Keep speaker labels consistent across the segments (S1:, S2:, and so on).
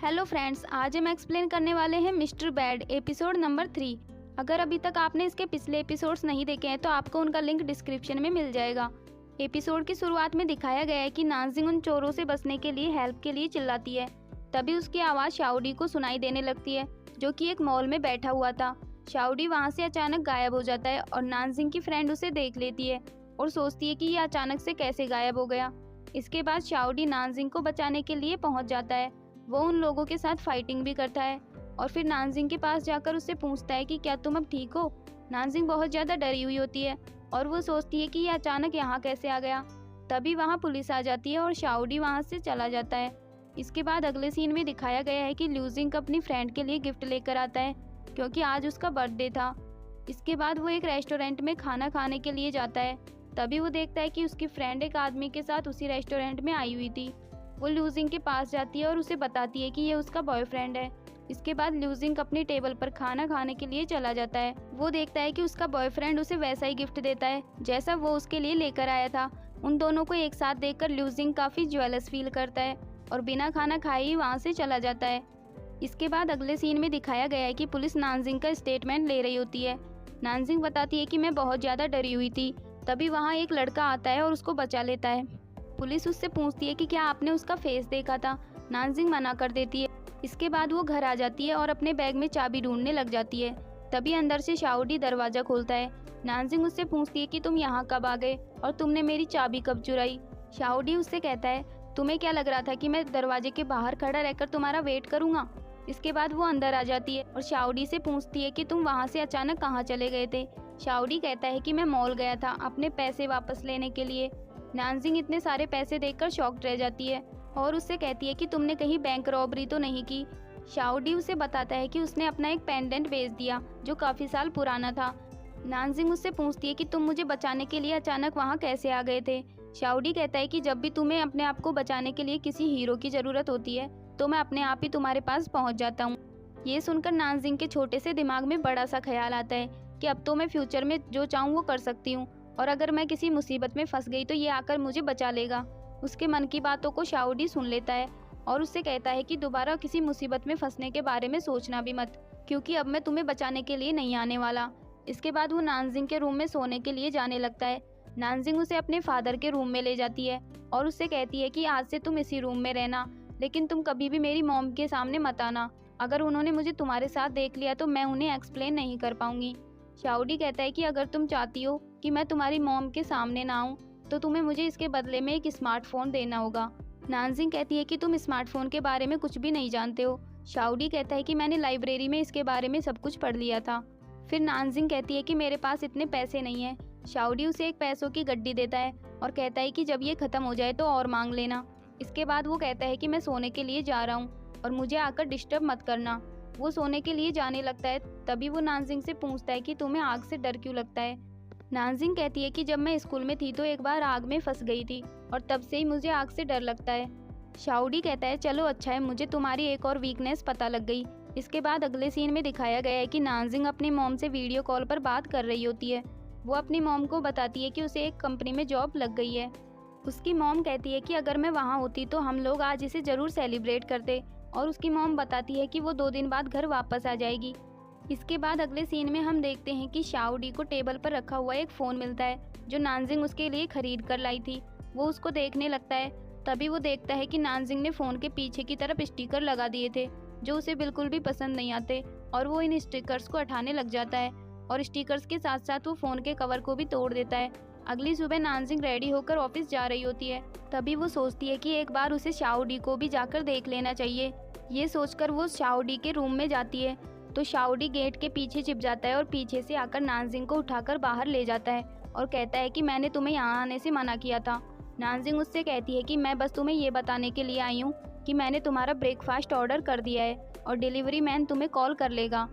S1: Hello friends, आज हम explain करने वाले हैं मिस्टर बैड एपिसोड नंबर 3। अगर अभी तक आपने इसके पिछले एपिसोड्स नहीं देखे हैं तो आपको उनका लिंक डिस्क्रिप्शन में मिल जाएगा। एपिसोड की शुरुआत में दिखाया गया है कि नानजिंग उन चोरों से बचने के लिए हेल्प के लिए चिल्लाती है। तभी उसकी आवाज़ शाओडी को सुनाई देने लगती है, जो कि एक मॉल में बैठा हुआ था। शाओडी वहाँ से अचानक गायब हो जाता है और नानजिंग की फ्रेंड उसे देख लेती है और सोचती है कि ये अचानक से कैसे गायब हो गया। इसके बाद शाओडी नानजिंग को बचाने के लिए पहुँच जाता है। वो उन लोगों के साथ फाइटिंग भी करता है और फिर नानजिंग के पास जाकर उससे पूछता है कि क्या तुम अब ठीक हो। नानजिंग बहुत ज़्यादा डरी हुई होती है और वो सोचती है कि ये अचानक यहाँ कैसे आ गया। तभी वहाँ पुलिस आ जाती है और शाओडी वहाँ से चला जाता है। इसके बाद अगले सीन में दिखाया गया है कि ल्यूजिंग अपनी फ्रेंड के लिए गिफ्ट लेकर आता है, क्योंकि आज उसका बर्थडे था। इसके बाद वो एक रेस्टोरेंट में खाना खाने के लिए जाता है। तभी वो देखता है कि उसकी फ्रेंड एक आदमी के साथ उसी रेस्टोरेंट में आई हुई थी। वो ल्यूजिंग के पास जाती है और उसे बताती है कि ये उसका बॉयफ्रेंड है। इसके बाद ल्यूजिंग अपनी टेबल पर खाना खाने के लिए चला जाता है। वो देखता है कि उसका बॉयफ्रेंड उसे वैसा ही गिफ्ट देता है जैसा वो उसके लिए लेकर आया था। उन दोनों को एक साथ देखकर ल्यूजिंग काफ़ी ज्वेलस फील करता है और बिना खाना खाए ही वहाँ से चला जाता है। इसके बाद अगले सीन में दिखाया गया है कि पुलिस नानजिंग का स्टेटमेंट ले रही होती है। नानजिंग बताती है कि मैं बहुत ज़्यादा डरी हुई थी। तभी वहाँ एक लड़का आता है और उसको बचा लेता है। पुलिस उससे पूछती है कि क्या आपने उसका फेस देखा था। नानजिंग मना कर देती है। इसके बाद वो घर आ जाती है और अपने बैग में चाबी ढूंढने लग जाती है। तभी अंदर से शाओडी दरवाज़ा खोलता है। नानजिंग उससे पूछती है कि तुम यहाँ कब आ गए और तुमने मेरी चाबी कब चुराई। शाओडी उससे कहता है, तुम्हें क्या लग रहा था कि मैं दरवाजे के बाहर खड़ा रहकर तुम्हारा वेट करूँगा। इसके बाद वो अंदर आ जाती है और शाओडी से पूछती है कि तुम वहाँ से अचानक कहाँ चले गए थे। शाओडी कहता है कि मैं मॉल गया था अपने पैसे वापस लेने के लिए। नानजिंग इतने सारे पैसे देखकर शॉक्ड रह जाती है और उससे कहती है कि तुमने कहीं बैंक रॉबरी तो नहीं की। शाओडी उसे बताता है कि उसने अपना एक पेंडेंट बेच दिया जो काफ़ी साल पुराना था। नानजिंग उससे पूछती है कि तुम मुझे बचाने के लिए अचानक वहाँ कैसे आ गए थे। शाओडी कहता है कि जब भी तुम्हें अपने आप को बचाने के लिए किसी हीरो की ज़रूरत होती है तो मैं अपने आप ही तुम्हारे पास पहुँच जाता हूँ। ये सुनकर नानजिंग के छोटे से दिमाग में बड़ा सा ख्याल आता है कि अब तो मैं फ्यूचर में जो चाहूँ वो कर सकती हूँ और अगर मैं किसी मुसीबत में फंस गई तो ये आकर मुझे बचा लेगा। उसके मन की बातों को शाओडी सुन लेता है और उससे कहता है कि दोबारा किसी मुसीबत में फंसने के बारे में सोचना भी मत, क्योंकि अब मैं तुम्हें बचाने के लिए नहीं आने वाला। इसके बाद वो नानजिंग के रूम में सोने के लिए जाने लगता है। नानजिंग उसे अपने फादर के रूम में ले जाती है और उससे कहती है कि आज से तुम इसी रूम में रहना, लेकिन तुम कभी भी मेरी मॉम के सामने मत आना। अगर उन्होंने मुझे तुम्हारे साथ देख लिया तो मैं उन्हें एक्सप्लेन नहीं कर पाऊंगी। शाओडी कहता है कि अगर तुम चाहती हो कि मैं तुम्हारी मॉम के सामने ना आऊँ तो तुम्हें मुझे इसके बदले में एक स्मार्टफोन देना होगा। नानजिंग कहती है कि तुम स्मार्टफोन के बारे में कुछ भी नहीं जानते हो। शाओडी कहता है कि मैंने लाइब्रेरी में इसके बारे में सब कुछ पढ़ लिया था। फिर नानजिंग कहती है कि मेरे पास इतने पैसे नहीं हैं। शाओडी उसे एक पैसों की गड्डी देता है और कहता है कि जब ये ख़त्म हो जाए तो और मांग लेना। इसके बाद वो कहता है कि मैं सोने के लिए जा रहा हूँ और मुझे आकर डिस्टर्ब मत करना। वो सोने के लिए जाने लगता है। तभी वो नानजिंग से पूछता है कि तुम्हें आग से डर क्यों लगता है। नानजिंग कहती है कि जब मैं स्कूल में थी तो एक बार आग में फंस गई थी और तब से ही मुझे आग से डर लगता है। शाओडी कहता है, चलो अच्छा है, मुझे तुम्हारी एक और वीकनेस पता लग गई। इसके बाद अगले सीन में दिखाया गया है कि नानजिंग अपनी मॉम से वीडियो कॉल पर बात कर रही होती है। वो अपनी मॉम को बताती है कि उसे एक कंपनी में जॉब लग गई है। उसकी मॉम कहती है कि अगर मैं वहाँ होती तो हम लोग आज इसे ज़रूर सेलिब्रेट करते, और उसकी मॉम बताती है कि वो 2 दिन बाद घर वापस आ जाएगी। इसके बाद अगले सीन में हम देखते हैं कि शाओडी को टेबल पर रखा हुआ एक फ़ोन मिलता है जो नानजिंग उसके लिए खरीद कर लाई थी। वो उसको देखने लगता है। तभी वो देखता है कि नानजिंग ने फ़ोन के पीछे की तरफ स्टिकर लगा दिए थे जो उसे बिल्कुल भी पसंद नहीं आते, और वो इन स्टिकर्स को हटाने लग जाता है और स्टिकर्स के साथ साथ वो फ़ोन के कवर को भी तोड़ देता है। अगली सुबह नानजिंग रेडी होकर ऑफिस जा रही होती है। तभी वो सोचती है कि एक बार उसे शाओडी को भी जाकर देख लेना चाहिए। ये सोचकर वो शाओडी के रूम में जाती है तो शाओडी गेट के पीछे छिप जाता है और पीछे से आकर नानजिंग को उठाकर बाहर ले जाता है और कहता है कि मैंने तुम्हें यहाँ आने से मना किया था। नानजिंग उससे कहती है कि मैं बस तुम्हें ये बताने के लिए आई हूँ कि मैंने तुम्हारा ब्रेकफास्ट ऑर्डर कर दिया है और डिलीवरी मैन तुम्हें कॉल कर लेगा,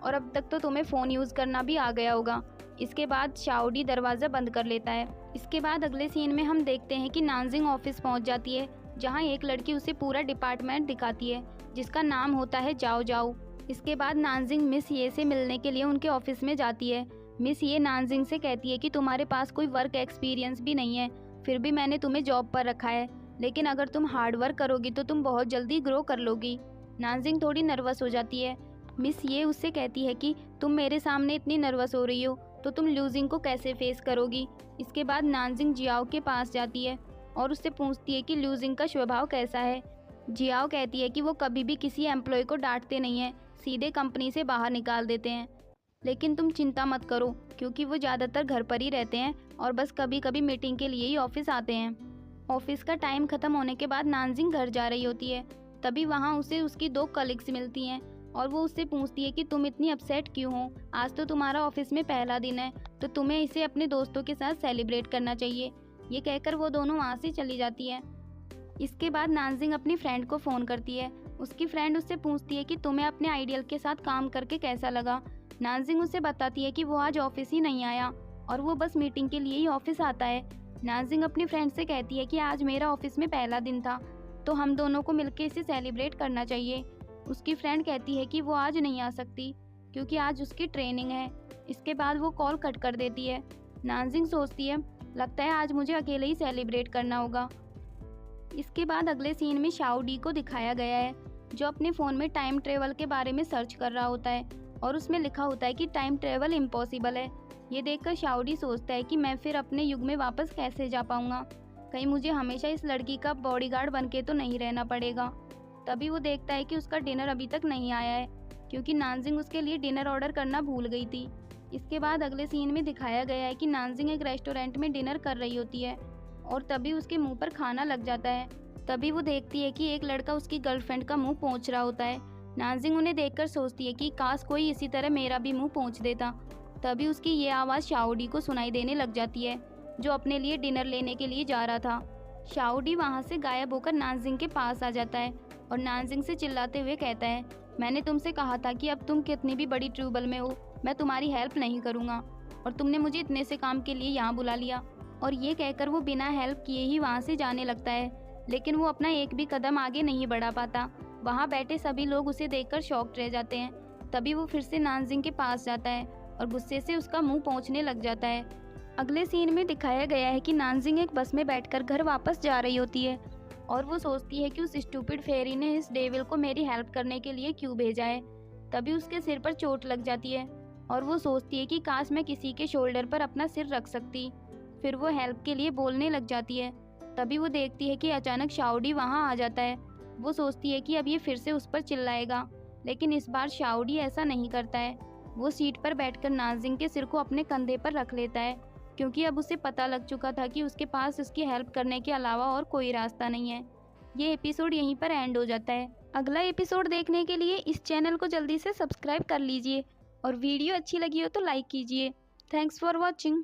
S1: और अब तक तो तुम्हें फ़ोन यूज़ करना भी आ गया होगा। इसके बाद शाओडी दरवाज़ा बंद कर लेता है। इसके बाद अगले सीन में हम देखते हैं कि नानजिंग ऑफिस पहुंच जाती है, जहां एक लड़की उसे पूरा डिपार्टमेंट दिखाती है जिसका नाम होता है जाओ जाओ। इसके बाद नानजिंग मिस ये से मिलने के लिए उनके ऑफिस में जाती है। मिस ये नानजिंग से कहती है कि तुम्हारे पास कोई वर्क एक्सपीरियंस भी नहीं है, फिर भी मैंने तुम्हें जॉब पर रखा है, लेकिन अगर तुम हार्ड वर्क करोगी तो तुम बहुत जल्दी ग्रो कर लोगी। नानजिंग थोड़ी नर्वस हो जाती है। मिस ये उससे कहती है कि तुम मेरे सामने इतनी नर्वस हो रही हो तो तुम लूजिंग को कैसे फेस करोगी। इसके बाद नानजिंग जियाओ के पास जाती है और उससे पूछती है कि लूजिंग का स्वभाव कैसा है। जियाओ कहती है कि वो कभी भी किसी एम्प्लॉय को डांटते नहीं हैं, सीधे कंपनी से बाहर निकाल देते हैं। लेकिन तुम चिंता मत करो क्योंकि वो ज़्यादातर घर पर ही रहते हैं और बस कभी कभी मीटिंग के लिए ही ऑफिस आते हैं। ऑफिस का टाइम ख़त्म होने के बाद नानजिंग घर जा रही होती है। तभी वहाँ उसे उसकी 2 कलीग्स मिलती हैं और वो उससे पूछती है कि तुम इतनी अपसेट क्यों हो। आज तो तुम्हारा ऑफिस में पहला दिन है तो तुम्हें इसे अपने दोस्तों के साथ सेलिब्रेट करना चाहिए। ये कहकर वो दोनों वहाँ से चली जाती है। इसके बाद नानजिंग अपनी फ्रेंड को फ़ोन करती है। उसकी फ्रेंड उससे पूछती है कि तुम्हें अपने आइडियल के साथ काम करके कैसा लगा। नानजिंग उसे बताती है कि वो आज ऑफिस ही नहीं आया और वो बस मीटिंग के लिए ही ऑफिस आता है। नानजिंग अपनी फ्रेंड से कहती है कि आज मेरा ऑफिस में पहला दिन था तो हम दोनों को मिलकर इसे सेलिब्रेट करना चाहिए। उसकी फ्रेंड कहती है कि वो आज नहीं आ सकती क्योंकि आज उसकी ट्रेनिंग है। इसके बाद वो कॉल कट कर देती है। नानजिंग सोचती है लगता है आज मुझे अकेले ही सेलिब्रेट करना होगा। इसके बाद अगले सीन में शाओ डी को दिखाया गया है जो अपने फ़ोन में टाइम ट्रेवल के बारे में सर्च कर रहा होता है और उसमें लिखा होता है कि टाइम ट्रेवल इम्पॉसिबल है। ये देखकर शाओ डी सोचता है कि मैं फिर अपने युग में वापस कैसे जा पाऊंगा, कहीं मुझे हमेशा इस लड़की का बॉडीगार्ड बन के तो नहीं रहना पड़ेगा। तभी वो देखता है कि उसका डिनर अभी तक नहीं आया है क्योंकि नानजिंग उसके लिए डिनर ऑर्डर करना भूल गई थी। इसके बाद अगले सीन में दिखाया गया है कि नानजिंग एक रेस्टोरेंट में डिनर कर रही होती है और तभी उसके मुंह पर खाना लग जाता है। तभी वो देखती है कि एक लड़का उसकी गर्लफ्रेंड का मुंह पोंछ रहा होता है। नानजिंग उन्हें देखकर सोचती है कि काश कोई इसी तरह मेरा भी मुंह पोंछ देता। तभी उसकी ये आवाज़ शाओ डी को सुनाई देने लग जाती है जो अपने लिए डिनर लेने के लिए जा रहा था। शाओ डी वहाँ से गायब होकर नानजिंग के पास आ जाता है और नानजिंग से चिल्लाते हुए कहता है मैंने तुमसे कहा था कि अब तुम कितनी भी बड़ी ट्रबल में हो मैं तुम्हारी हेल्प नहीं करूँगा और तुमने मुझे इतने से काम के लिए यहाँ बुला लिया। और ये कहकर वो बिना हेल्प किए ही वहाँ से जाने लगता है लेकिन वो अपना एक भी कदम आगे नहीं बढ़ा पाता। वहाँ बैठे सभी लोग उसे देखकर शॉक्ड रह जाते हैं। तभी वो फिर से नानजिंग के पास जाता है और गुस्से से उसका मुंह पोंछने लग जाता है। अगले सीन में दिखाया गया है कि नानजिंग एक बस में बैठकर घर वापस जा रही होती है और वो सोचती है कि उस स्टूपिड फेरी ने इस डेविल को मेरी हेल्प करने के लिए क्यों भेजा है। तभी उसके सिर पर चोट लग जाती है और वो सोचती है कि काश मैं किसी के शोल्डर पर अपना सिर रख सकती। फिर वो हेल्प के लिए बोलने लग जाती है। तभी वो देखती है कि अचानक शाओ डी वहाँ आ जाता है। वो सोचती है कि अब ये फिर से उस पर चिल्लाएगा लेकिन इस बार शाओ डी ऐसा नहीं करता है। वो सीट पर बैठकर नानजिंग के सिर को अपने कंधे पर रख लेता है क्योंकि अब उसे पता लग चुका था कि उसके पास उसकी हेल्प करने के अलावा और कोई रास्ता नहीं है। ये एपिसोड यहीं पर एंड हो जाता है। अगला एपिसोड देखने के लिए इस चैनल को जल्दी से सब्सक्राइब कर लीजिए और वीडियो अच्छी लगी हो तो लाइक कीजिए। Thanks for watching.